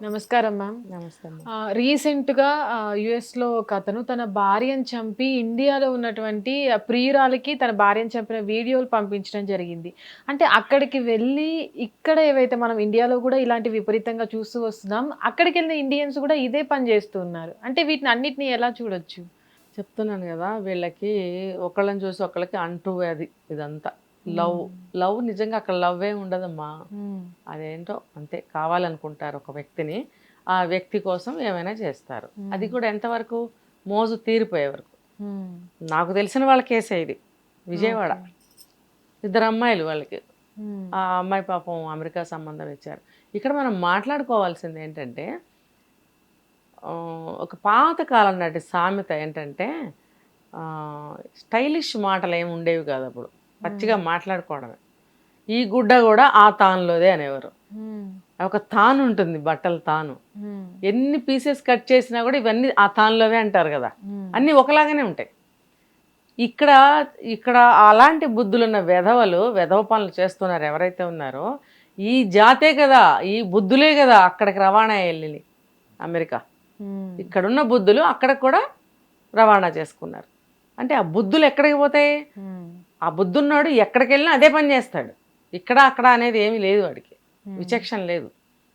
నమస్కారం మ్యామ్. నమస్తే అమ్మ. రీసెంట్‌గా యూఎస్‌లో ఒకతను తన భార్యను చంపి ఇండియాలో ఉన్నటువంటి ప్రియురాలికి తన భార్యను చంపిన వీడియోలు పంపించడం జరిగింది. అంటే అక్కడికి వెళ్ళి ఇక్కడ ఏవైతే మనం ఇండియాలో గూడా ఇలాంటి విపరీతంగా చూస్తూ వస్తున్నాం. అక్కడికెళ్ళిన ఇండియన్స్ గూడా ఇదే పని జేస్తూ ఉన్నారు. అంటే వీటిని అన్నిటిని ఎలా చూడొచ్చు? చెప్తున్నాను కదా, వీళ్ళకి ఒకళ్ళని చూసి ఒకళ్ళకి అంటూ అది ఇదంతా లవ్. హ్మ్. లవ్ నిజంగా అక్కడ లవ్వే ఉండదమ్మా. హ్మ్. అదేంటో అంతే, కావాలనుకుంటారు ఒక వ్యక్తిని. ఆ వ్యక్తి కోసం ఏమైనా చేస్తారు. అది హ్మ్. కూడా ఎంతవరకు? మోజు తీరిపోయే వరకు. హ్మ్. నాకు తెలిసిన వాళ్ళ కేసే ఇది. విజయవాడ. ఓకే. ఇద్దరు అమ్మాయిలు వాళ్ళకి. హ్మ్. ఆ అమ్మాయి పాపం అమెరికా సంబంధం ఇచ్చారు. ఇక్కడ మనం మాట్లాడుకోవాల్సింది ఏంటంటే, ఒక పాతకాలం నాటి సామెత ఏంటంటే, స్టైలిష్ మాటలు ఏమి ఉండేవి కాదు అప్పుడు. హ్మ్. పచ్చిగా మాట్లాడుకోవడమే. ఈ గుడ్డ కూడా ఆ తానులోదే అనేవారు. హ్మ్. ఒక తాను ఉంటుంది, బట్టల తాను. హ్మ్. ఎన్ని పీసెస్ కట్ చేసినా కూడా ఇవన్నీ ఆ తానులోవే అంటారు కదా. హ్మ్. అన్నీ ఒకలాగానే ఉంటాయి. ఇక్కడ ఇక్కడ అలాంటి బుద్ధులున్న వెధవలు వెధవ పనులు చేస్తున్నారు ఎవరైతే ఉన్నారో, ఈ జాతే కదా, ఈ బుద్ధులే కదా అక్కడికి రవాణా వెళ్ళి అమెరికా. హ్మ్. ఇక్కడున్న బుద్ధులు అక్కడికి కూడా రవాణా చేసుకున్నారు. అంటే ఆ బుద్ధులు ఎక్కడికి పోతాయి? హ్మ్. ఆ బుద్ధున్నోడు ఎక్కడికి వెళ్ళినా అదే పని చేస్తాడు. ఇక్కడ అక్కడ అనేది ఏమీ లేదు వాడికి. హ్మ్. విచక్షణ లేదు.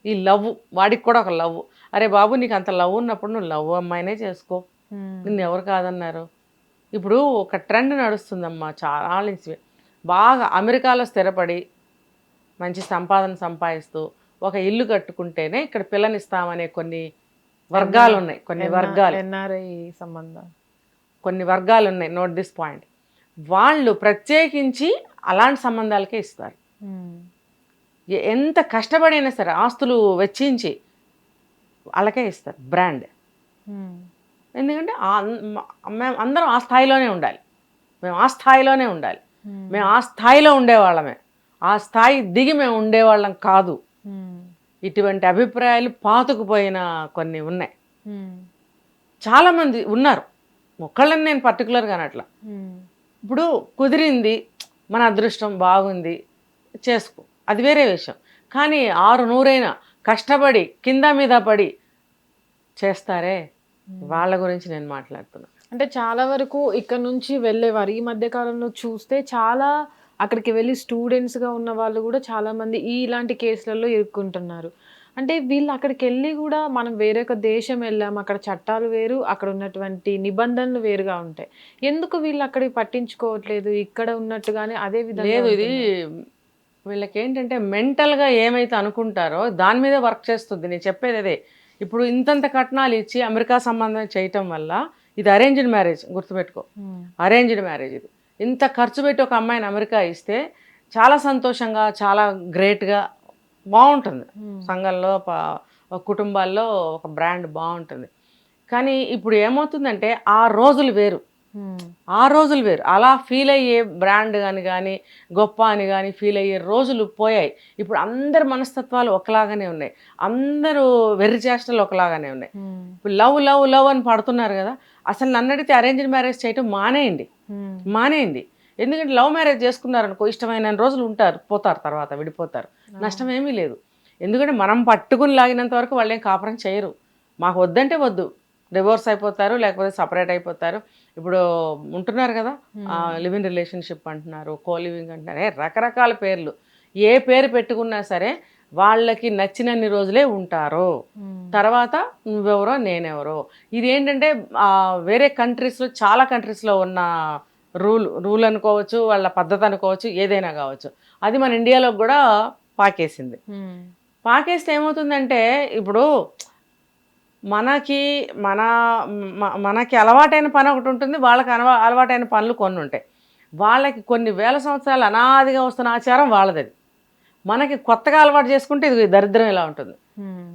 ఈ లవ్, వాడికి కూడా ఒక లవ్. అరే బాబు, నీకు అంత లవ్ ఉన్నప్పుడు నువ్వు లవ్ అమ్మాయినే చేసుకో. హ్మ్. నిన్ను ఎవరు కాదన్నారు? ఇప్పుడు ఒక ట్రెండ్ నడుస్తుందమ్మా చాలా నుంచి. బాగా అమెరికాలో స్థిరపడి మంచి సంపాదన సంపాదిస్తూ ఒక ఇల్లు కట్టుకుంటేనే ఇక్కడ పిల్లనిస్తామనే కొన్ని వర్గాలు ఉన్నాయి. ఎన్ఆర్ఐ సంబంధం. కొన్ని వర్గాలు ఉన్నాయి. Note this point. వాళ్ళు ప్రత్యేకించి అలాంటి సంబంధాలకే ఇస్తారు. హ్మ్. ఎంత కష్టపడైనా సరే ఆస్తులు వెచ్చించి వాళ్ళకే ఇస్తారు బ్రాండ్. హ్మ్. ఎందుకంటే మేము అందరం ఆ స్థాయిలోనే ఉండాలి. మేము ఆ స్థాయిలోనే ఉండాలి. హ్మ్. మేము ఆ స్థాయిలో ఉండేవాళ్ళమే. ఆ స్థాయి దిగి మేము ఉండేవాళ్ళం కాదు. హ్మ్. ఇటువంటి అభిప్రాయాలు పాతుకుపోయిన కొన్ని ఉన్నాయి. హ్మ్. చాలామంది ఉన్నారు. ఒక్కళ్ళని నేను పర్టికులర్గా అనట్లా. హ్మ్. ఇప్పుడు కుదిరింది, మన అదృష్టం బాగుంది, చేసుకో, అది వేరే విషయం. కానీ 6 నూరైనా కష్టపడి కింద మీద పడి చేస్తారే, వాళ్ళ గురించి నేను మాట్లాడుతున్నా. అంటే చాలా వరకు ఇక్కడ నుంచి వెళ్ళేవారు. ఈ మధ్య కాలంలో చూస్తే చాలా అక్కడికి వెళ్లి స్టూడెంట్స్‌గా ఉన్న వాళ్ళు గూడా చాలామంది ఇలాంటి కేసులలో ఇరుక్కుంటున్నారు. అంటే వీళ్ళు అక్కడికెళ్ళి గూడా మనం వేరొక దేశం ఎళ్ళాం. అక్కడ చట్టాలు వేరు, అక్కడ ఉన్నటువంటి నిబంధనలు వేరుగా ఉంటాయి. ఎందుకు వీళ్ళు అక్కడికి పట్టించుకోవట్లేదు? ఇక్కడ ఉన్నట్టుగానే అదే విధంగా లేదు, ఇది ఉంటున్నారు. వీళ్ళకేంటంటే మెంటల్గా ఏమైతే అనుకుంటారో దాని మీదే వర్క్ చేస్తుంది. నేను చెప్పేది అదే. ఇప్పుడు ఇంతంత కట్నాలు ఇచ్చి అమెరికా సంబంధం చేయటం వల్ల, ఇది అరేంజ్డ్ మ్యారేజ్ గుర్తుపెట్టుకో. హ్మ్. అరేంజ్డ్ మ్యారేజ్ ఇది. ఇంత ఖర్చు పెట్టి ఒక అమ్మాయిని అమెరికా ఇస్తే చాలా సంతోషంగా, చాలా గ్రేట్గా బాగుంటుంది. హ్మ్. సంఘంలో ఒక కుటుంబాల్లో ఒక బ్రాండ్ బాగుంటుంది. కానీ ఇప్పుడు ఏమవుతుందంటే ఆ రోజులు వేరు. హ్మ్. ఆ రోజులు వేరు. అలా ఫీల్ అయ్యే బ్రాండ్ అని కానీ, గొప్ప అని కానీ ఫీల్ అయ్యే రోజులు పోయాయి. ఇప్పుడు అందరి మనస్తత్వాలు ఒకలాగానే ఉన్నాయి. అందరూ వెర్రి చేష్టలు ఒకలాగానే ఉన్నాయి. హ్మ్. ఇప్పుడు లవ్ లవ్ లవ్ అని పడుతున్నారు కదా. అసలు నన్ను అడిగితే అరేంజ్డ్ మ్యారేజ్ చేయటం మానేయండి. హ్మ్. మానేయండి. ఎందుకంటే లవ్ మ్యారేజ్ చేసుకున్నారనుకో, ఇష్టమైన రోజులు ఉంటారు, పోతారు, తర్వాత విడిపోతారు. అవును. నష్టం ఏమీ లేదు. ఎందుకంటే మనం పట్టుకుని లాగినంత వరకు వాళ్ళేం కాపురం చేయరు. మాకు వద్దంటే వద్దు, డివోర్స్ అయిపోతారు, లేకపోతే సపరేట్ అయిపోతారు. ఇప్పుడు ఉంటున్నారు కదా, హ్మ్. లివ్ ఇన్ రిలేషన్షిప్ అంటున్నారు, కో లివింగ్ అంటున్నారు, రకరకాల పేర్లు. ఏ పేరు పెట్టుకున్నా సరే వాళ్ళకి నచ్చినన్ని రోజులే ఉంటారు. హ్మ్. తర్వాత నువ్వెవరో నేనెవరో. ఇదేంటంటే వేరే కంట్రీస్లో, చాలా కంట్రీస్లో ఉన్న రూల్ అనుకోవచ్చు, వాళ్ళ పద్ధతి అనుకోవచ్చు, ఏదైనా కావచ్చు. అది మన ఇండియాలో కూడా పాకేసింది. హ్మ్. పాకేస్తే ఏమవుతుందంటే, ఇప్పుడు మనకి మన మనకి అలవాటైన పని ఒకటి ఉంటుంది, వాళ్ళకి అలవాటైన పనులు కొన్ని ఉంటాయి. వాళ్ళకి కొన్ని వేల సంవత్సరాలు అనాదిగా వస్తున్న ఆచారం వాళ్ళది. మనకి కొత్తగా అలవాటు చేసుకుంటే ఇది దరిద్రం ఇలా ఉంటుంది. హ్మ్.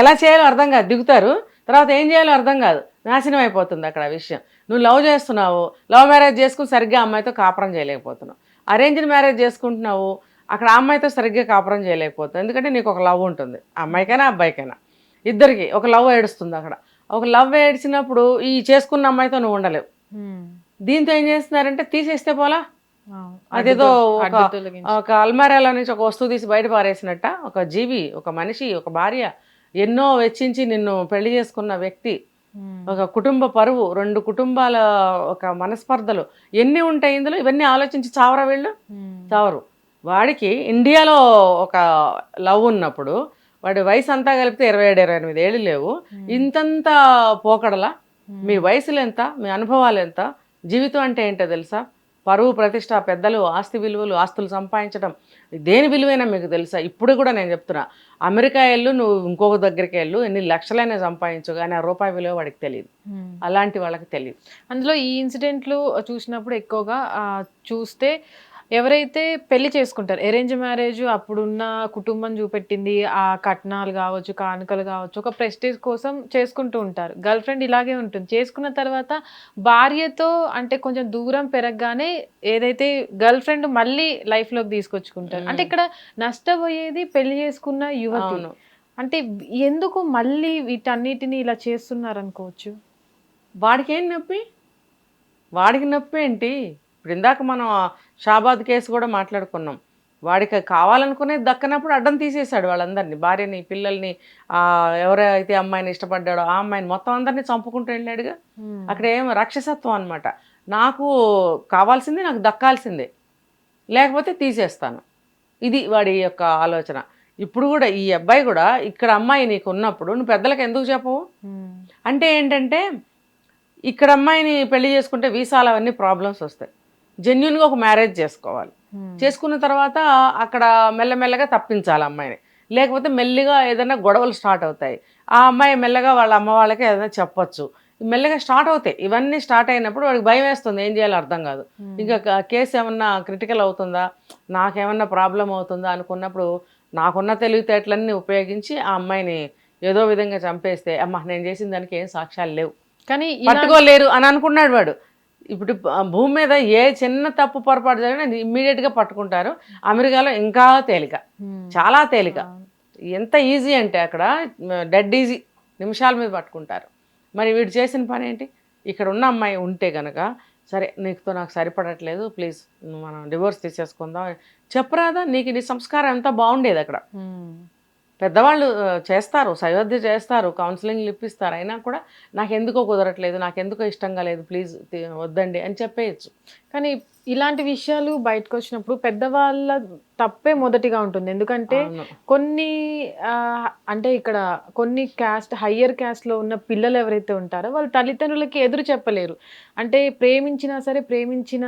ఎలా చేయాలో అర్థం కాదు, దిగుతారు, తర్వాత ఏం చేయాలో అర్థం కాదు, నాశనం అయిపోతుంది అక్కడ ఆ విషయం. నువ్వు లవ్ చేస్తున్నావు, లవ్ మ్యారేజ్ చేసుకుని సరిగ్గా అమ్మాయితో కాపురం చేయలేకపోతున్నావు. అరేంజ్డ్ మ్యారేజ్ చేసుకుంటున్నావు, అక్కడ ఆ అమ్మాయితో సరిగ్గా కాపురం చేయలేకపోతున్నావు. ఎందుకంటే నీకు ఒక లవ్ ఉంటుంది, అమ్మాయికైనా అబ్బాయికైనా, ఇద్దరికి ఒక లవ్ ఏడుస్తుంది అక్కడ. ఒక లవ్ ఏడ్చినప్పుడు ఈ చేసుకున్న అమ్మాయితో నువ్వు ఉండలేవు. హ్మ్. దీంతో ఏం చేస్తున్నారంటే, తీసేస్తే పోలా. అవును. అదేదో ఒక అడ్డు తొలగించి. ఒక అల్మారాలో నుంచి ఒక వస్తువు తీసి బయట పారేసినట్ట, ఒక జీవి, ఒక మనిషి, ఒక భార్య ఎన్నో వెచ్చించి నిన్ను పెళ్లి చేసుకున్న వ్యక్తి, ఉమ్, ఒక కుటుంబ పరువు, 2 కుటుంబాల ఒక మనస్పర్ధలు ఎన్ని ఉంటాయి ఇందులో. ఇవన్నీ ఆలోచించి చావరా వీళ్ళు? ఉమ్, చావరు. వాడికి ఇండియాలో ఒక లవ్ ఉన్నప్పుడు వాడి వయసు అంతా కలిపితే 27-28 ఏళ్ళు లేవు. ఇంతంత పోకడలా? మీ వయసులు ఎంత, మీ అనుభవాలు ఎంత, జీవితం అంటే ఏంటో తెలుసా? పరువు ప్రతిష్ట, పెద్దలు, ఆస్తి విలువలు, ఆస్తులు సంపాదించడం, దేని విలువైనా మీకు తెలుసా? ఇప్పుడు కూడా నేను చెప్తున్నా, అమెరికా వెళ్ళు, నువ్వు ఇంకొక దగ్గరికి వెళ్ళు, ఎన్ని లక్షలైనా సంపాదించు, కానీ ఆ రూపాయి విలువ వాడికి తెలియదు. ఉమ్. అలాంటి వాళ్ళకి తెలియదు. అందులో ఈ ఇన్సిడెంట్లు చూసినప్పుడు ఎక్కువగా చూస్తే ఎవరైతే పెళ్లి చేసుకుంటారు అరేంజ్ మ్యారేజ్ అప్పుడున్న కుటుంబం చూపెట్టింది ఆ కట్నాలు కావచ్చు కానుకలు కావచ్చు ఒక ప్రెస్టేజ్ కోసం చేసుకుంటూ ఉంటారు. గర్ల్ ఫ్రెండ్ ఇలాగే ఉంటుంది. చేసుకున్న తర్వాత భార్యతో అంటే కొంచెం దూరం పెరగగానే ఏదైతే గర్ల్ ఫ్రెండ్ మళ్ళీ లైఫ్ లోకి తీసుకొచ్చుకుంటారు. అంటే ఇక్కడ నష్టపోయేది పెళ్లి చేసుకున్న యువతి. అవును. అంటే ఎందుకు మళ్ళీ వీటన్నిటిని ఇలా చేస్తున్నారు అనుకోవచ్చు? వాడికి ఏం నొప్పి? వాడికి నొప్పి ఏంటి? ఇప్పుడు ఇందాక మనం షాబాద్ కేసు కూడా మాట్లాడుకున్నాం. వాడికి కావాలనుకునేది దక్కనప్పుడు అడ్డం తీసేశాడు వాళ్ళందరినీ, భార్యని, పిల్లల్ని, ఎవరైతే అమ్మాయిని ఇష్టపడ్డాడో ఆ అమ్మాయిని మొత్తం అందరినీ చంపుకుంటూ వెళ్ళాడుగా. అక్కడ ఏం రాక్షసత్వం అనమాట. నాకు కావాల్సింది నాకు దక్కాల్సిందే, లేకపోతే తీసేస్తాను. ఇది వాడి యొక్క ఆలోచన. ఇప్పుడు కూడా ఈ అబ్బాయి కూడా ఇక్కడ అమ్మాయి నీకు ఉన్నప్పుడు నువ్వు పెద్దలకు ఎందుకు చెప్పవు? అంటే ఏంటంటే ఇక్కడ అమ్మాయిని పెళ్లి చేసుకుంటే వీసాలు అవన్నీ ప్రాబ్లమ్స్ వస్తాయి. జెన్యున్గా ఒక మ్యారేజ్ చేసుకోవాలి. చేసుకున్న తర్వాత అక్కడ మెల్లమెల్లగా తప్పించాలి అమ్మాయిని, లేకపోతే మెల్లిగా ఏదైనా గొడవలు స్టార్ట్ అవుతాయి. ఆ అమ్మాయి మెల్లగా వాళ్ళ అమ్మ వాళ్ళకి ఏదైనా చెప్పొచ్చు. మెల్లగా స్టార్ట్ అవుతాయి. ఇవన్నీ స్టార్ట్ అయినప్పుడు వాడికి భయం వేస్తుంది, ఏం చేయాలో అర్థం కాదు. ఇంకా కేసు ఏమన్నా క్రిటికల్ అవుతుందా, నాకేమన్నా ప్రాబ్లం అవుతుందా అనుకున్నప్పుడు నాకున్న తెలివితేటలన్నీ ఉపయోగించి ఆ అమ్మాయిని ఏదో విధంగా చంపేస్తే, అమ్మ నేను చేసిన దానికి ఏం సాక్ష్యాలు లేవు, కానీ పట్టుకోలేరు అని అనుకున్నాడు వాడు. ఇప్పుడు భూమి మీద ఏ చిన్న తప్పు పొరపాటు జరిగినా ఇమ్మీడియట్గా పట్టుకుంటారు. అమెరికాలో ఇంకా తేలిక, చాలా తేలిక. ఎంత ఈజీ అంటే అక్కడ డెడ్ ఈజీ, నిమిషాల మీద పట్టుకుంటారు. మరి వీడు చేసిన పని ఏంటి? ఇక్కడ ఉన్న అమ్మాయి ఉంటే కనుక, సరే నీకుతో నాకు సరిపడట్లేదు, ప్లీజ్ మనం డివోర్స్ తీసేసుకుందాం చెప్పరాదా? నీ సంస్కారం అంతా బాగుండేది అక్కడ. పెద్దవాళ్ళు చేస్తారు, సయోధ్య చేస్తారు, కౌన్సిలింగ్లు ఇప్పిస్తారు. అయినా కూడా నాకెందుకో కుదరట్లేదు, నాకెందుకో ఇష్టంగా లేదు, ప్లీజ్ వద్దండి అని చెప్పేయచ్చు. కానీ ఇలాంటి విషయాలు బయటకు వచ్చినప్పుడు పెద్దవాళ్ళ తప్పే మొదటిగా ఉంటుంది. ఎందుకంటే కొన్ని అంటే ఇక్కడ కొన్ని హయ్యర్ క్యాస్ట్లో ఉన్న పిల్లలు ఎవరైతే ఉంటారో వాళ్ళ తల్లిదండ్రులకి ఎదురు చెప్పలేరు. అంటే ప్రేమించినా సరే ప్రేమించిన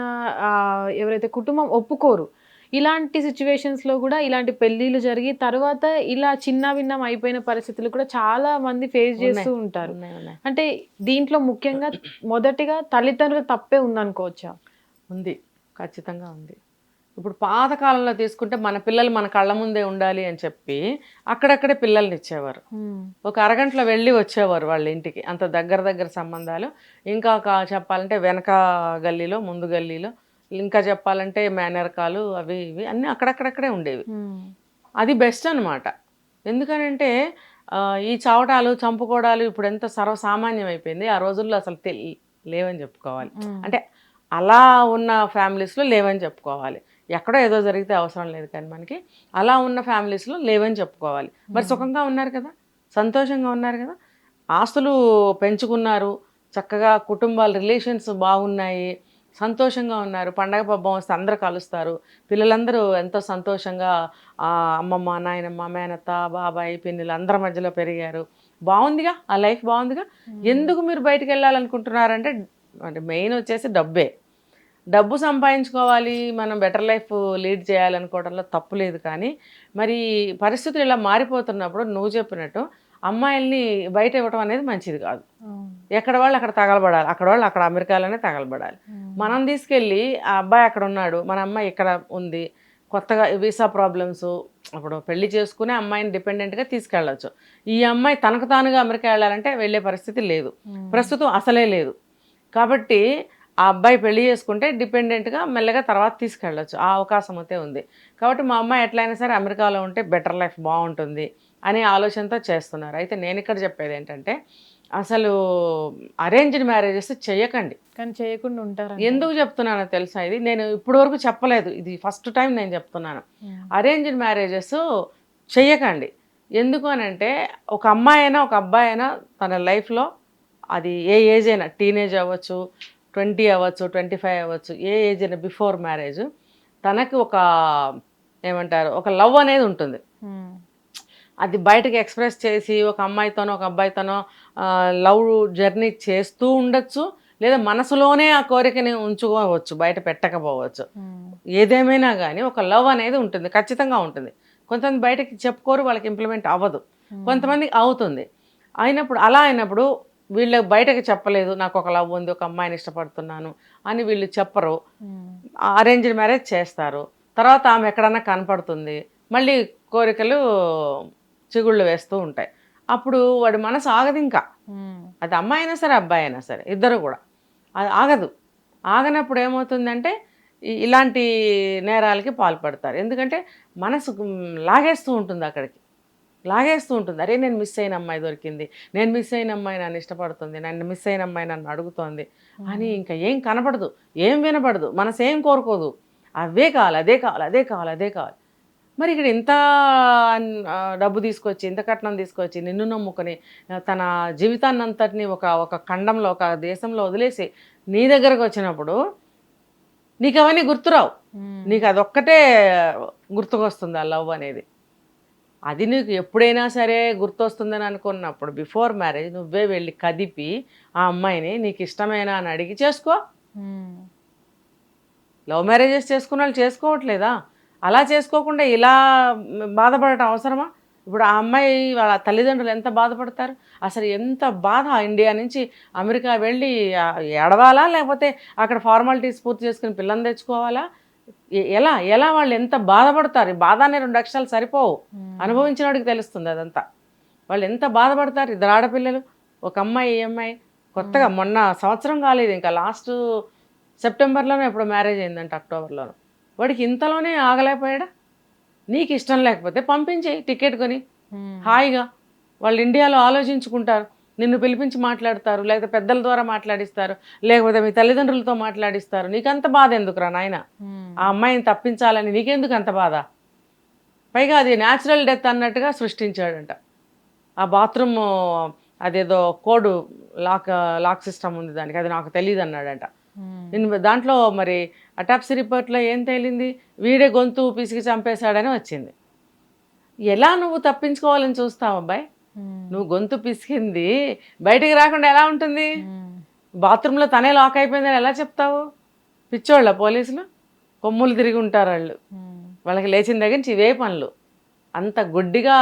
ఎవరైతే కుటుంబం ఒప్పుకోరు. ఇలాంటి సిచ్యువేషన్స్లో కూడా ఇలాంటి పెళ్ళిళ్ళు జరిగి తర్వాత ఇలా చిన్న భిన్నం అయిపోయిన పరిస్థితులు కూడా చాలా మంది ఫేస్ చేస్తూ ఉంటారు. అంటే దీంట్లో ముఖ్యంగా మొదటిగా తల్లిదండ్రులు తప్పే ఉందనుకోవచ్చా? ఉంది, ఖచ్చితంగా ఉంది. ఇప్పుడు పాతకాలంలో తీసుకుంటే మన పిల్లలు మన కళ్ళ ముందే ఉండాలి అని చెప్పి అక్కడక్కడే పిల్లల్ని ఇచ్చేవారు. ఒక అరగంటలో వెళ్ళి వచ్చేవారు వాళ్ళ ఇంటికి, అంత దగ్గర సంబంధాలు. ఇంకా చెప్పాలంటే వెనక గల్లీలో, ముందు గల్లీలో, ఇంకా చెప్పాలంటే మేనరకాలు అవి ఇవి అన్నీ అక్కడక్కడక్కడే ఉండేవి. అది బెస్ట్ అనమాట. ఎందుకనంటే ఈ చావటాలు, చంపుకోవడాలు ఇప్పుడు ఎంత సర్వసామాన్యం అయిపోయింది. ఆ రోజుల్లో అసలు లేవని చెప్పుకోవాలి. అంటే అలా ఉన్న ఫ్యామిలీస్లో లేవని చెప్పుకోవాలి. ఎక్కడో ఏదో జరిగితే అవసరం లేదు, కానీ మనకి అలా ఉన్న ఫ్యామిలీస్లో లేవని చెప్పుకోవాలి. మరి సుఖంగా ఉన్నారు కదా, సంతోషంగా ఉన్నారు కదా, ఆస్తులు పెంచుకున్నారు, చక్కగా కుటుంబాల రిలేషన్స్ బాగున్నాయి, సంతోషంగా ఉన్నారు. పండగ పబ్బం వస్తే అందరూ కలుస్తారు. పిల్లలందరూ ఎంతో సంతోషంగా అమ్మమ్మ, నాయనమ్మ, మేనత్త, బాబాయ్, పిన్నులు అందరి మధ్యలో పెరిగారు. బాగుందిగా, ఆ లైఫ్ బాగుందిగా. ఎందుకు మీరు బయటకు వెళ్ళాలనుకుంటున్నారంటే అంటే మెయిన్ వచ్చేసి డబ్బు సంపాదించుకోవాలి, మనం బెటర్ లైఫ్ లీడ్ చేయాలనుకోవడంలో తప్పు లేదు. కానీ మరి పరిస్థితులు ఇలా మారిపోతున్నప్పుడు నువ్వు చెప్పినట్టు అమ్మాయిల్ని బయట ఇవ్వటం అనేది మంచిది కాదు. ఎక్కడ వాళ్ళు అక్కడ తగలబడాలి, అక్కడ వాళ్ళు అక్కడ అమెరికాలోనే తగలబడాలి. మనం తీసుకెళ్ళి ఆ అబ్బాయి అక్కడ ఉన్నాడు, మన అమ్మాయి ఇక్కడ ఉంది, కొత్తగా వీసా ప్రాబ్లమ్స్, అప్పుడు పెళ్లి చేసుకునే అమ్మాయిని డిపెండెంట్గా తీసుకెళ్ళచ్చు. ఈ అమ్మాయి తనకు తానుగా అమెరికా వెళ్ళాలంటే వెళ్ళే పరిస్థితి లేదు, ప్రస్తుతం అసలే లేదు. కాబట్టి ఆ అబ్బాయి పెళ్లి చేసుకుంటే డిపెండెంట్గా మెల్లగా తర్వాత తీసుకెళ్ళచ్చు, ఆ అవకాశం అయితే ఉంది. కాబట్టి మా అమ్మాయి ఎట్లయినా సరే అమెరికాలో ఉంటే బెటర్ లైఫ్ బాగుంటుంది అనే ఆలోచనతో చేస్తున్నారు. అయితే నేను ఇక్కడ చెప్పేది ఏంటంటే అసలు అరేంజ్డ్ మ్యారేజెస్ చేయకండి. కానీ చేయకుండా ఉంటారు. ఎందుకు చెప్తున్నానో తెలుసా? ఇది నేను ఇప్పటి వరకు చెప్పలేదు, ఇది ఫస్ట్ టైం నేను చెప్తున్నాను. అరేంజ్డ్ మ్యారేజెస్ చెయ్యకండి. ఎందుకు అని అంటే ఒక అమ్మాయి అయినా ఒక అబ్బాయి అయినా తన లైఫ్లో అది ఏ ఏజ్ అయినా టీనేజ్ అవ్వచ్చు, 20 అవ్వచ్చు, 25 అవ్వచ్చు, ఏ ఏజ్ అయినా బిఫోర్ మ్యారేజ్ తనకి ఒక ఏమంటారు ఒక లవ్ అనేది ఉంటుంది. అది బయటకు ఎక్స్ప్రెస్ చేసి ఒక అమ్మాయితోనో ఒక అబ్బాయితోనో లవ్ జర్నీ చేస్తూ ఉండొచ్చు, లేదా మనసులోనే ఆ కోరికని ఉంచుకోవచ్చు, బయట పెట్టకపోవచ్చు. ఏదేమైనా కానీ ఒక లవ్ అనేది ఉంటుంది, ఖచ్చితంగా ఉంటుంది. కొంతమంది బయటకి చెప్పుకోరు, వాళ్ళకి ఇంప్లిమెంట్ అవ్వదు, కొంతమందికి అవుతుంది. అలా అయినప్పుడు వీళ్ళు బయటకి చెప్పలేదు, నాకు ఒక లవ్ ఉంది, ఒక అమ్మాయిని ఇష్టపడుతున్నాను అని వీళ్ళు చెప్పరు, అరేంజ్డ్ మ్యారేజ్ చేస్తారు. తర్వాత ఆమె ఎక్కడన్నా కనపడుతుంది, మళ్ళీ కోరికలు చిగుళ్ళు వేస్తూ ఉంటాయి. అప్పుడు వాడి మనసు ఆగదు ఇంకా, అది అమ్మాయి అయినా సరే అబ్బాయి అయినా సరే ఇద్దరు కూడా అది ఆగదు. ఆగనప్పుడు ఏమవుతుందంటే ఇలాంటి నేరాలకి పాల్పడతారు. ఎందుకంటే మనసు లాగేస్తూ ఉంటుంది, అక్కడికి లాగేస్తూ ఉంటుంది. అరే నేను మిస్ అయిన అమ్మాయి దొరికింది, నేను మిస్ అయిన అమ్మాయి నన్ను ఇష్టపడుతుంది, నన్ను మిస్ అయిన అమ్మాయి నన్ను అడుగుతోంది అని ఇంకా ఏం కనపడదు, ఏం వినపడదు, మనసు ఏం కోరుకోదు, అవే కావాలి, అదే కావాలి, అదే కావాలి, అదే కావాలి. మరి ఇక్కడ ఇంత డబ్బు తీసుకొచ్చి, ఇంత కట్నం తీసుకొచ్చి, నిన్ను నమ్ముకొని తన జీవితాన్ని అంతటిని ఒక ఒక ఖండంలో ఒక దేశంలో వదిలేసి నీ దగ్గరకు వచ్చినప్పుడు నీకు అవన్నీ గుర్తురావు, నీకు అదొక్కటే గుర్తుకొస్తుంది ఆ లవ్ అనేది. అది నీకు ఎప్పుడైనా సరే గుర్తొస్తుందని అనుకున్నప్పుడు బిఫోర్ మ్యారేజ్ నువ్వే వెళ్ళి కదిపి ఆ అమ్మాయిని నీకు ఇష్టమేనా అని అడిగి చేసుకో. లవ్ మ్యారేజెస్ చేసుకున్న వాళ్ళు చేసుకోవట్లేదా? అలా చేసుకోకుండా ఇలా బాధపడటం అవసరమా? ఇప్పుడు ఆ అమ్మాయి వాళ్ళ తల్లిదండ్రులు ఎంత బాధపడతారు, అసలు ఎంత బాధ. ఇండియా నుంచి అమెరికా వెళ్ళి ఏడవాలా, లేకపోతే అక్కడ ఫార్మాలిటీస్ పూర్తి చేసుకుని పిల్లని తెచ్చుకోవాలా, ఎలా ఎలా వాళ్ళు ఎంత బాధపడతారు. ఈ బాధ అనే 2 అక్షరాలు సరిపోవు, అనుభవించిన వాడికి తెలుస్తుంది అదంతా. వాళ్ళు ఎంత బాధపడతారు. ఇద్దరు ఆడపిల్లలు, ఒక అమ్మాయి, ఈ అమ్మాయి కొత్తగా మొన్న సంవత్సరం కాలేదు ఇంకా, లాస్ట్ సెప్టెంబర్లోనే ఎప్పుడు మ్యారేజ్ అయిందంట, అక్టోబర్లోనూ. వాడికి ఇంతలోనే ఆగలేకపోయాడా? నీకు ఇష్టం లేకపోతే పంపించేయి టికెట్ కొని, హాయిగా వాళ్ళు ఇండియాలో ఆలోచించుకుంటారు, నిన్ను పిలిపించి మాట్లాడతారు, లేకపోతే పెద్దల ద్వారా మాట్లాడిస్తారు, లేకపోతే మీ తల్లిదండ్రులతో మాట్లాడిస్తారు. నీకంత బాధ ఎందుకురా నాయన? ఆ అమ్మాయిని తప్పించాలని నీకెందుకు అంత బాధ? పైగా అది న్యాచురల్ డెత్ అన్నట్టుగా సృష్టించాడంట. ఆ బాత్రూమ్ అదేదో కోడ్ లాక్ సిస్టమ్ ఉంది దానికి, అది నాకు తెలియదు అన్నాడంట. నేను దాంట్లో మరి అటాప్సీ రిపోర్ట్లో ఏం తేలింది, వీడే గొంతు పిసికి చంపేశాడని వచ్చింది. ఎలా నువ్వు తప్పించుకోవాలని చూస్తావు అబ్బాయి? నువ్వు గొంతు పిసికింది బయటికి రాకుండా ఎలా ఉంటుంది? బాత్రూంలో తనే లాక్ అయిపోయిందని ఎలా చెప్తావు? పిచ్చోళ్ళ పోలీసులు, కొమ్ములు తిరిగి ఉంటారు వాళ్ళు, వాళ్ళకి లేచిన దగ్గర నుంచి ఇవే పనులు. అంత గుడ్డిగా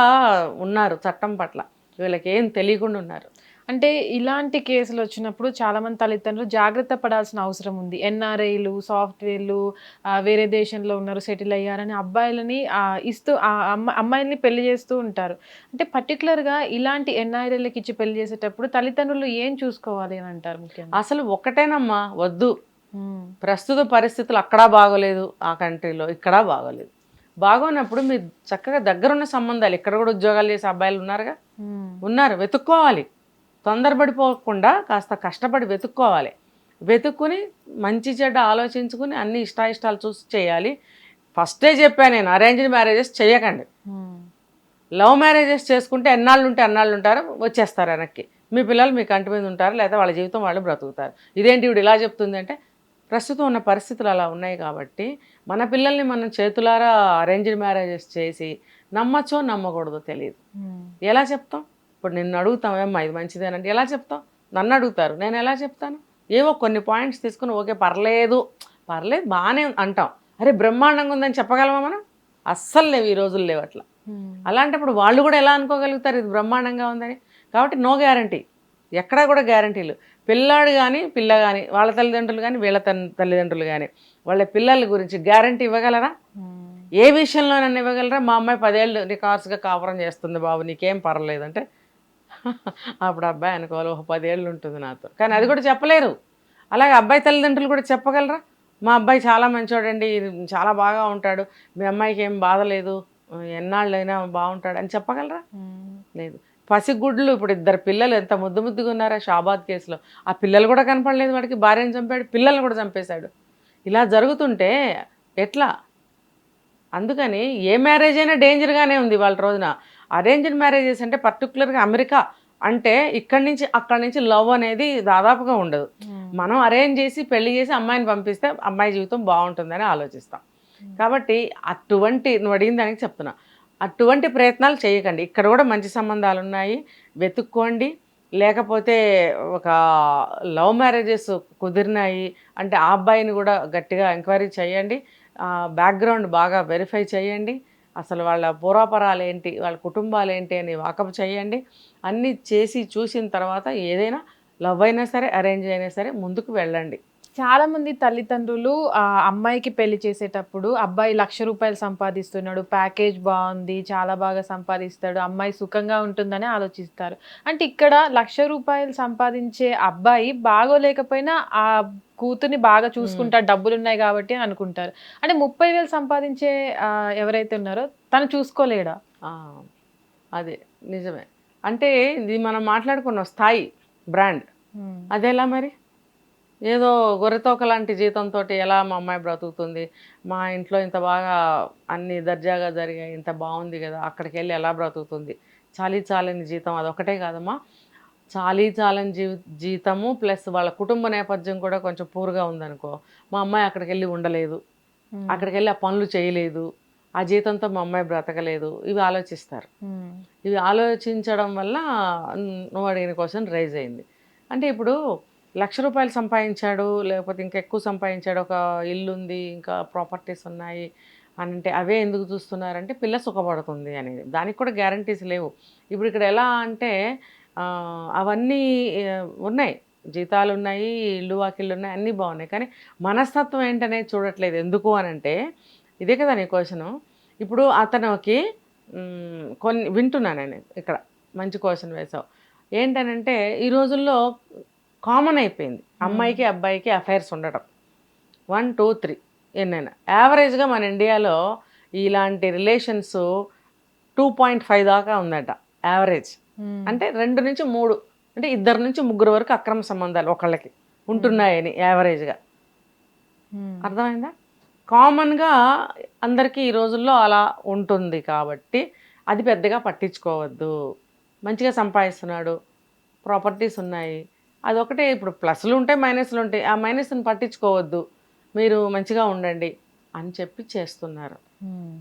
ఉన్నారు చట్టం పట్ల, వీళ్ళకి ఏం తెలియకుండా ఉన్నారు. అంటే ఇలాంటి కేసులు వచ్చినప్పుడు చాలామంది తల్లిదండ్రులు జాగ్రత్త పడాల్సిన అవసరం ఉంది. ఎన్ఆర్ఐలు, సాఫ్ట్వేర్లు, వేరే దేశంలో ఉన్నారు, సెటిల్ అయ్యారని అబ్బాయిలని ఇస్తూ అమ్మాయిల్ని పెళ్లి చేస్తూ ఉంటారు. అంటే పర్టికులర్గా ఇలాంటి ఎన్ఆర్ఐలకి ఇచ్చి పెళ్లి చేసేటప్పుడు తల్లిదండ్రులు ఏం చూసుకోవాలి అని అంటారు ముఖ్యంగా? అసలు ఒకటేనమ్మా, వద్దు. ప్రస్తుత పరిస్థితులు అక్కడా బాగోలేదు, ఆ కంట్రీలో ఇక్కడా బాగోలేదు. బాగోనప్పుడు మీరు చక్కగా దగ్గరున్న సంబంధాలు, ఇక్కడ కూడా ఉద్యోగాలు చేసే అబ్బాయిలు ఉన్నారుగా, ఉన్నారు, వెతుక్కోవాలి. తొందరపడిపోకుండా కాస్త కష్టపడి వెతుక్కోవాలి. వెతుక్కుని మంచి చెడ్డ ఆలోచించుకుని అన్ని ఇష్టాయిష్టాలు చూసి చేయాలి. ఫస్టే చెప్పాను నేను, అరేంజ్డ్ మ్యారేజెస్ చేయకండి. లవ్ మ్యారేజెస్ చేసుకుంటే ఎన్నాళ్ళు ఉంటే అన్నాళ్ళు ఉంటారు, వచ్చేస్తారు వెనక్కి. మీ పిల్లలు మీ కంటి మీద ఉంటారు, లేదా వాళ్ళ జీవితం వాళ్ళు బ్రతుకుతారు. ఇదేంటి ఇప్పుడు ఇలా చెప్తుంది అంటే, ప్రస్తుతం ఉన్న పరిస్థితులు అలా ఉన్నాయి కాబట్టి మన పిల్లల్ని మనం చేతులారా అరేంజ్డ్ మ్యారేజెస్ చేసి నమ్మచ్చో నమ్మకూడదో తెలియదు. ఎలా చెప్తాం? ఇప్పుడు నిన్ను అడుగుతాం, ఏమ్మా ఇది మంచిదేనంటే ఎలా చెప్తాం? నన్ను అడుగుతారు, నేను ఎలా చెప్తాను? ఏవో కొన్ని పాయింట్స్ తీసుకుని ఓకే పర్లేదు పర్లేదు బాగానే అంటాం. అరే బ్రహ్మాండంగా ఉందని చెప్పగలమా మనం? అస్సలు లేవు, ఈ రోజులు లేవు అట్లా. అలాంటప్పుడు వాళ్ళు కూడా ఎలా అనుకోగలుగుతారు ఇది బ్రహ్మాండంగా ఉందని? కాబట్టి నో గ్యారంటీ, ఎక్కడా కూడా గ్యారంటీలు. పిల్లాడు కానీ పిల్ల కానీ, వాళ్ళ తల్లిదండ్రులు కానీ వీళ్ళ తల్లిదండ్రులు కానీ వాళ్ళ పిల్లల గురించి గ్యారంటీ ఇవ్వగలరా? ఏ విషయంలో నన్ను ఇవ్వగలరా? మా అమ్మాయి 10 ఏళ్ళు రికార్డ్స్గా కాపురం చేస్తుంది బాబు, నీకేం పర్లేదంటే అప్పుడు అబ్బాయి అనుకోవాలి, ఒక 10 ఏళ్ళు ఉంటుంది నాతో, కానీ అది కూడా చెప్పలేరు. అలాగే అబ్బాయి తల్లిదండ్రులు కూడా చెప్పగలరా? మా అబ్బాయి చాలా మంచోడండి, చాలా బాగా ఉంటాడు, మీ అమ్మాయికి ఏం బాధ లేదు, ఎన్నాళ్ళైనా బాగుంటాడు అని చెప్పగలరా? లేదు. పసిగుడ్లు, ఇప్పుడు 2 పిల్లలు ఎంత ముద్దుగా ఉన్నారా షాబాద్ కేసులో, ఆ పిల్లలు కూడా కనపడలేదు వాడికి, భార్యను చంపాడు, పిల్లల్ని కూడా చంపేశాడు. ఇలా జరుగుతుంటే ఎట్లా? అందుకని ఏ మ్యారేజ్ అయినా డేంజర్గానే ఉంది వాళ్ళ రోజున. అరేంజ్డ్ మ్యారేజెస్ అంటే పర్టికులర్గా అమెరికా అంటే ఇక్కడి నుంచి అక్కడి నుంచి లవ్ అనేది దాదాపుగా ఉండదు. మనం అరేంజ్ చేసి పెళ్లి చేసి అమ్మాయిని పంపిస్తే అమ్మాయి జీవితం బాగుంటుందని ఆలోచిస్తాం. కాబట్టి అటువంటి నువ్వు అడిగిన దానికి చెప్తున్నా, అటువంటి ప్రయత్నాలు చేయకండి. ఇక్కడ కూడా మంచి సంబంధాలు ఉన్నాయి, వెతుక్కోండి. లేకపోతే ఒక లవ్ మ్యారేజెస్ కుదిరినాయి అంటే ఆ అబ్బాయిని కూడా గట్టిగా ఎంక్వైరీ చేయండి, బ్యాక్గ్రౌండ్ బాగా వెరిఫై చేయండి, అసలు వాళ్ళ పూర్వాపరాలు ఏంటి, వాళ్ళ కుటుంబాలు ఏంటి అని వాకప్ చేయండి. అన్నీ చేసి చూసిన తర్వాత ఏదైనా లవ్ అయినా సరే అరేంజ్ అయినా సరే ముందుకు వెళ్ళండి. చాలా మంది తల్లిదండ్రులు అమ్మాయికి పెళ్లి చేసేటప్పుడు అబ్బాయి ₹1,00,000 సంపాదిస్తున్నాడు, ప్యాకేజ్ బాగుంది, చాలా బాగా సంపాదిస్తాడు, అమ్మాయి సుఖంగా ఉంటుందని ఆలోచిస్తారు. అంటే ఇక్కడ ₹1,00,000 సంపాదించే అబ్బాయి బాగోలేకపోయినా ఆ కూతుర్ని బాగా చూసుకుంటాడు, డబ్బులు ఉన్నాయి కాబట్టి అని అనుకుంటారు. అంటే 30,000 సంపాదించే ఎవరైతే ఉన్నారో తను చూసుకోలేడా? ఆ, అదే నిజమే. అంటే ఇది మనం మాట్లాడుకున్న స్థాయి బ్రాండ్ అదెలా మరి? ఏదో గొర్రెతోక లాంటి జీతంతో ఎలా మా అమ్మాయి బ్రతుకుతుంది, మా ఇంట్లో ఇంత బాగా అన్ని దర్జాగా జరిగాయి, ఇంత బాగుంది కదా, అక్కడికి వెళ్ళి ఎలా బ్రతుకుతుంది? చాలని జీతం అదొకటే కాదమ్మా, చాలని జీతము ప్లస్ వాళ్ళ కుటుంబ నేపథ్యం కూడా కొంచెం పూర్గా ఉందనుకో, మా అమ్మాయి అక్కడికి వెళ్ళి ఉండలేదు, అక్కడికి వెళ్ళి ఆ పనులు చేయలేదు, ఆ జీతంతో మా అమ్మాయి బ్రతకలేదు, ఇవి ఆలోచిస్తారు. ఇవి ఆలోచించడం వల్ల నువ్వు అడిగిన క్వశ్చన్ రైజ్ అయింది. అంటే ఇప్పుడు ₹1,00,000 సంపాదించాడు, లేకపోతే ఇంకా ఎక్కువ సంపాదించాడు, ఒక ఇల్లు ఉంది, ఇంకా ప్రాపర్టీస్ ఉన్నాయి అని అంటే అవే ఎందుకు చూస్తున్నారంటే పిల్ల సుఖపడుతుంది అనేది. దానికి కూడా గ్యారంటీస్ లేవు. ఇప్పుడు ఇక్కడ ఎలా అంటే అవన్నీ ఉన్నాయి, జీతాలు ఉన్నాయి, ఇల్లు వాకిళ్ళు ఉన్నాయి, అన్నీ బాగున్నాయి, కానీ మనస్తత్వం ఏంటనేది చూడట్లేదు. ఎందుకు అని అంటే ఇదే కదా నీ క్వశ్చను. ఇప్పుడు అతనికి కొన్ని వింటున్నాను నేను ఇక్కడ, మంచి క్వశ్చన్ వేసావు. ఏంటనంటే ఈ రోజుల్లో కామన్ అయిపోయింది అమ్మాయికి అబ్బాయికి అఫైర్స్ ఉండటం, 1 2 3 ఎన్నైనా. యావరేజ్గా మన ఇండియాలో ఇలాంటి రిలేషన్స్ 2.5 దాకా ఉందట యావరేజ్. అంటే 2 నుంచి 3 అంటే 2 నుంచి 3 వరకు అక్రమ సంబంధాలు ఒకళ్ళకి ఉంటున్నాయని యావరేజ్గా. అర్థమైందా? కామన్గా అందరికీ ఈ రోజుల్లో అలా ఉంటుంది కాబట్టి అది పెద్దగా పట్టించుకోవద్దు. మంచిగా సంపాదిస్తున్నాడు, ప్రాపర్టీస్ ఉన్నాయి, అదొకటే. ఇప్పుడు ప్లస్లు ఉంటాయి, మైనస్లు ఉంటాయి, ఆ మైనస్ని పట్టించుకోవద్దు, మీరు మంచిగా ఉండండి అని చెప్పి చేస్తున్నారు.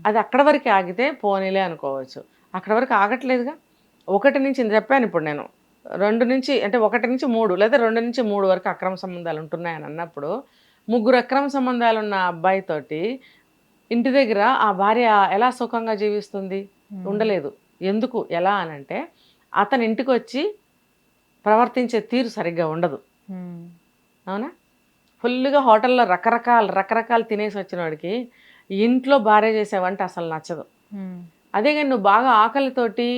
అది అక్కడ వరకు ఆగితే పోనీలే అనుకోవచ్చు. అక్కడ వరకు ఆగట్లేదుగా. 1 నుంచి చెప్పాను ఇప్పుడు నేను, 2 నుంచి అంటే 1 నుంచి 3 లేదా 2 నుంచి 3 వరకు అక్రమ సంబంధాలు ఉంటున్నాయని అన్నప్పుడు 3 అక్రమ సంబంధాలు ఉన్న అబ్బాయితోటి ఇంటి దగ్గర ఆ భార్య ఎలా సుఖంగా జీవిస్తుంది? ఉండలేదు. ఎందుకు, ఎలా అనంటే అతని ఇంటికి వచ్చి ప్రవర్తించే తీరు సరిగ్గా ఉండదు. అవునా? ఫుల్గా హోటల్లో రకరకాలు తినేసి వచ్చిన వాడికి ఇంట్లో భార్య చేసే వంట అసలు నచ్చదు. అదే కానీ నువ్వు బాగా ఆకలితోటి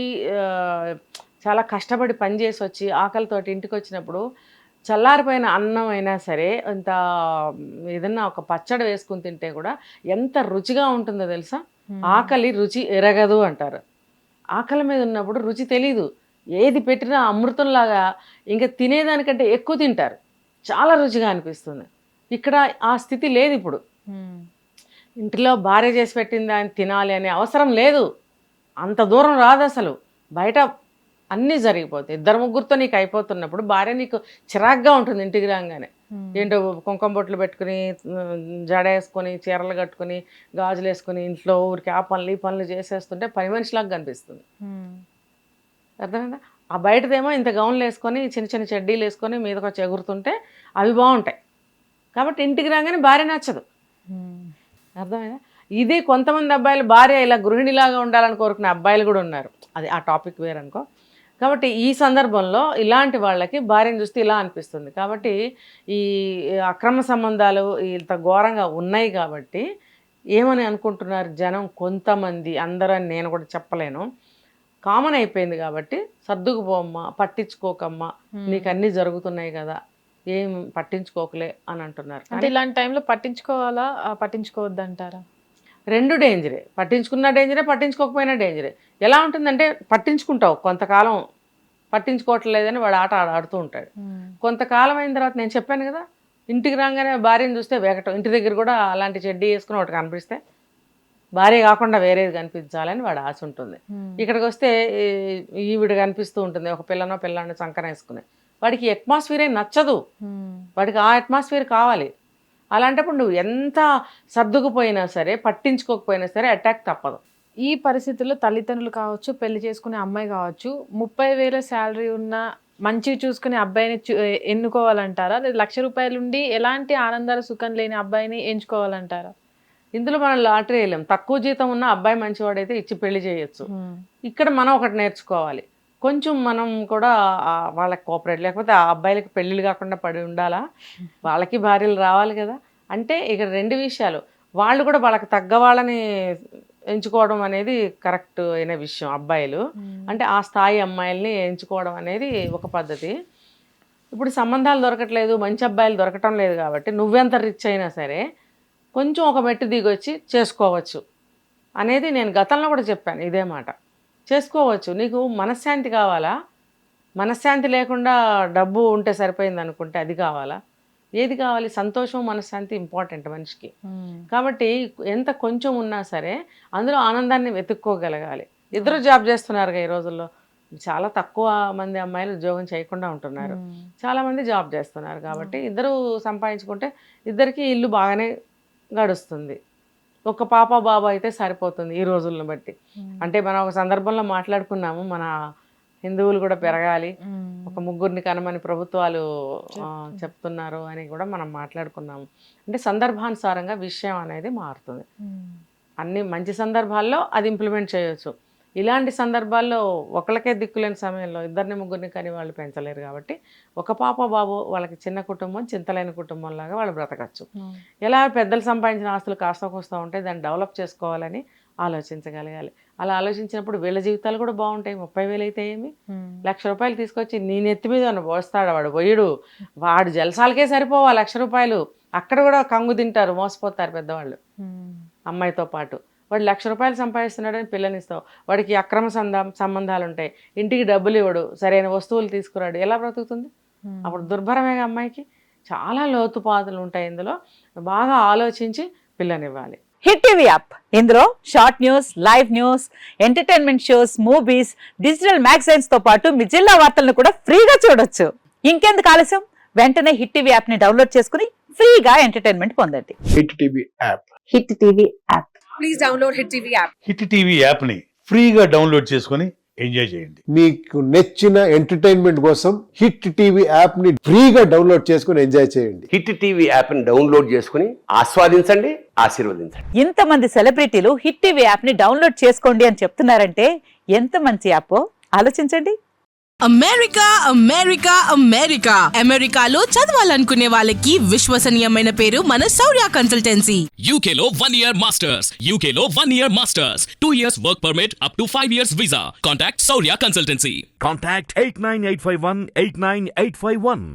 చాలా కష్టపడి పని చేసి వచ్చి ఆకలితోటి ఇంటికి వచ్చినప్పుడు చల్లారిపోయిన అన్నం అయినా సరే ఇంత ఏదన్నా ఒక పచ్చడి వేసుకుని తింటే కూడా ఎంత రుచిగా ఉంటుందో తెలుసా? ఆకలి రుచి ఎరగదు అంటారు. ఆకలి మీద ఉన్నప్పుడు రుచి తెలీదు, ఏది పెట్టినా అమృతంలాగా ఇంకా తినేదానికంటే ఎక్కువ తింటారు, చాలా రుచిగా అనిపిస్తుంది. ఇక్కడ ఆ స్థితి లేదు. ఇప్పుడు ఇంటిలో భార్య చేసి పెట్టింది ఆయన తినాలి అనే అవసరం లేదు, అంత దూరం రాదు అసలు. బయట అన్నీ జరిగిపోతాయి. 2 3 నీకు అయిపోతున్నప్పుడు భార్య నీకు చిరాగ్గా ఉంటుంది. ఇంటికి రాగానే ఏంటో కుంకుమ బొట్లు పెట్టుకుని, జడ వేసుకొని, చీరలు కట్టుకుని, గాజులు వేసుకుని ఇంట్లో ఊరికి ఆ పనులు ఈ పనులు చేసేస్తుంటే పని మనిషిలాగా కనిపిస్తుంది. అర్థమైందా? ఆ బయటదేమో ఇంత గౌన్లు వేసుకొని చిన్న చిన్న చెడ్డీలు వేసుకొని మీదకి వచ్చి ఎగురుతుంటే అవి బాగుంటాయి. కాబట్టి ఇంటికి రాగానే భార్య నచ్చదు. అర్థమైందా? ఇదే కొంతమంది అబ్బాయిలు భార్య ఇలా గృహిణిలాగా ఉండాలని కోరుకునే అబ్బాయిలు కూడా ఉన్నారు. అది ఆ టాపిక్ వేరనుకో. కాబట్టి ఈ సందర్భంలో ఇలాంటి వాళ్ళకి భార్యను చూస్తే ఇలా అనిపిస్తుంది. కాబట్టి ఈ అక్రమ సంబంధాలు ఇంత ఘోరంగా ఉన్నాయి కాబట్టి ఏమని అనుకుంటున్నారు జనం కొంతమంది, అందరని నేను కూడా చెప్పలేను, కామన్ అయిపోయింది కాబట్టి సర్దుకుపోమ్మా, పట్టించుకోకమ్మా, నీకు అన్నీ జరుగుతున్నాయి కదా, ఏం పట్టించుకోకలే అని అంటున్నారు. అంటే ఇలాంటి టైంలో పట్టించుకోవాలా పట్టించుకోవద్దంటారా? 2 డేంజరే. పట్టించుకున్న డేంజరే, పట్టించుకోకపోయినా డేంజరే. ఎలా ఉంటుందంటే కొంతకాలం పట్టించుకోవట్లేదని వాడు ఆట ఆడుతూ ఉంటాడు. కొంతకాలం అయిన తర్వాత నేను చెప్పాను కదా, ఇంటికి రాగానే భార్యను చూస్తే వేగటం, ఇంటి దగ్గర కూడా అలాంటి చెడ్డీ వేసుకుని ఒకటి కనిపిస్తే భార్య కాకుండా వేరేది కనిపించాలని వాడు ఆశ ఉంటుంది. ఇక్కడికి వస్తే ఈవిడ కనిపిస్తూ ఉంటుంది, ఒక పిల్లాన్ని సంకరం వేసుకునే. వాడికి అట్మాస్ఫియరే నచ్చదు, వాడికి ఆ అట్మాస్ఫియర్ కావాలి. అలాంటప్పుడు నువ్వు ఎంత సర్దుకుపోయినా సరే, పట్టించుకోకపోయినా సరే అటాక్ తప్పదు. ఈ పరిస్థితుల్లో తల్లిదండ్రులు కావచ్చు, పెళ్లి చేసుకునే అమ్మాయి కావచ్చు, 30,000 శాలరీ ఉన్న మంచిగా చూసుకునే అబ్బాయిని ఎన్నుకోవాలంటారా? లేదా ₹1,00,000 ఉండి ఎలాంటి ఆనందాల సుఖం లేని అబ్బాయిని ఎంచుకోవాలంటారా? ఇందులో మనం లాటరీ వేయలేం. తక్కువ జీతం ఉన్న అబ్బాయి మంచివాడైతే ఇచ్చి పెళ్లి చేయొచ్చు. ఇక్కడ మనం ఒకటి నేర్చుకోవాలి, కొంచెం మనం కూడా వాళ్ళకి కోఆపరేట్, లేకపోతే ఆ అబ్బాయిలకి పెళ్ళిళ్ళు కాకుండా పడి ఉండాలా? వాళ్ళకి భార్యలు రావాలి కదా. అంటే ఇక్కడ 2 విషయాలు, వాళ్ళు కూడా వాళ్ళకి తగ్గ వాళ్ళని ఎంచుకోవడం అనేది కరెక్ట్ అయిన విషయం. అబ్బాయిలు అంటే ఆ స్థాయి అమ్మాయిల్ని ఎంచుకోవడం అనేది ఒక పద్ధతి. ఇప్పుడు సంబంధాలు దొరకట్లేదు, మంచి అబ్బాయిలు దొరకటం లేదు కాబట్టి నువ్వెంత రిచ్ అయినా సరే కొంచెం ఒక మెట్టు దిగొచ్చి చేసుకోవచ్చు అనేది నేను గతంలో కూడా చెప్పాను ఇదే మాట. చేసుకోవచ్చు. నీకు మనశ్శాంతి కావాలా? మనశ్శాంతి లేకుండా డబ్బు ఉంటే సరిపోయింది అనుకుంటే అది కావాలా? ఏది కావాలి? సంతోషం, మనశ్శాంతి ఇంపార్టెంట్ మనిషికి. కాబట్టి ఎంత కొంచెం ఉన్నా సరే అందులో ఆనందాన్ని వెతుక్కోగలగాలి. ఇద్దరు జాబ్ చేస్తున్నారుగా ఈ రోజుల్లో. చాలా తక్కువ మంది అమ్మాయిలు ఉద్యోగం చేయకుండా ఉంటున్నారు, చాలామంది జాబ్ చేస్తున్నారు. కాబట్టి ఇద్దరు సంపాదించుకుంటే ఇద్దరికి ఇల్లు బాగానే గడుస్తుంది. ఒక పాప బాబు అయితే సరిపోతుంది ఈ రోజులను బట్టి. అంటే మనం ఒక సందర్భంలో మాట్లాడుకున్నాము, మన హిందువులు కూడా పెరగాలి, ఒక 3 కనమని ప్రభుత్వాలు చెప్తున్నారు అని కూడా మనం మాట్లాడుకున్నాము. అంటే సందర్భానుసారంగా విషయం అనేది మారుతుంది. అన్ని మంచి సందర్భాల్లో అది ఇంప్లిమెంట్ చేయొచ్చు. ఇలాంటి సందర్భాల్లో ఒకళ్ళకే దిక్కులేని సమయంలో 2-3 కని వాళ్ళు పెంచలేరు. కాబట్టి ఒక పాప బాబు వాళ్ళకి చిన్న కుటుంబం, చింతలేని కుటుంబంలాగా వాళ్ళు బ్రతకచ్చు. ఎలా పెద్దలు సంపాదించిన ఆస్తులు కాస్త కోస్తా ఉంటే దాన్ని డెవలప్ చేసుకోవాలని ఆలోచించగలగాలి. అలా ఆలోచించినప్పుడు వీళ్ళ జీవితాలు కూడా బాగుంటాయి. 30,000 అయితే ఏమి, ₹1,00,000 తీసుకొచ్చి నీ నెత్తి మీద పోస్తాడు వాడు, పోయిడు వాడు జలసాలకే సరిపోవా ₹1,00,000. అక్కడ కూడా కంగు తింటారు, మోసపోతారు పెద్దవాళ్ళు అమ్మాయితో పాటు. వాడు ₹1,00,000 సంపాదిస్తున్నాడని పిల్లనిస్తావు, వాడికి అక్రమ సంబంధాలు ఉంటాయి, ఇంటికి డబ్బులు ఇవ్వడు, సరైన వస్తువులు తీసుకురాడు, ఎలా బ్రతుకుతుంది? అప్పుడు దుర్భరమే అమ్మాయికి. చాలా లోతుపాతులు ఉంటాయి ఇందులో. బాగా ఆలోచించి పిల్లనివ్వాలి. హిట్ టీవీ యాప్, ఇందులో short news, live news, entertainment shows, movies, digital magazines తో పాటు మీ జిల్లా వార్తలను కూడా ఫ్రీగా చూడొచ్చు. ఇంకెందుకు ఆలస్యం, వెంటనే హిట్ టీవీ యాప్ ని డౌన్లోడ్ చేసుకుని ఫ్రీగా ఎంటర్టైన్మెంట్ పొందండి. Hit TV app. Hit TV app. Please download hit TV app. Hit TV యాప్ని ఫ్రీగా డౌన్లోడ్ చేసుకొని ఎంజాయ్ చేయండి. మీకు నచ్చిన ఎంటర్టైన్మెంట్ కోసం హిట్ టీవీ యాప్ ని ఫ్రీగా డౌన్లోడ్ చేసుకొని ఎంజాయ్ చేయండి. హిట్ టీవీ యాప్ ని డౌన్లోడ్ చేసుకుని ఆస్వాదించండి, ఆశీర్వదించండి. ఇంతమంది సెలబ్రిటీలు హిట్ టీవీ యాప్ ని డౌన్లోడ్ చేసుకోండి అని చెప్తున్నారంటే ఎంత మంచి యాప్ ఆలోచించండి. అమెరికా అమెరికా అమెరికా అమెరికాలో చదవాలనుకునే వాళ్ళకి విశ్వసనీయమైన పేరు మన శౌర్య కన్సల్టెన్సీ. UK లో 1 year masters. UK లో 1 year masters. 2 years work permit up to 5 years visa. Contact Saurya Consultancy. Contact 89851 89851.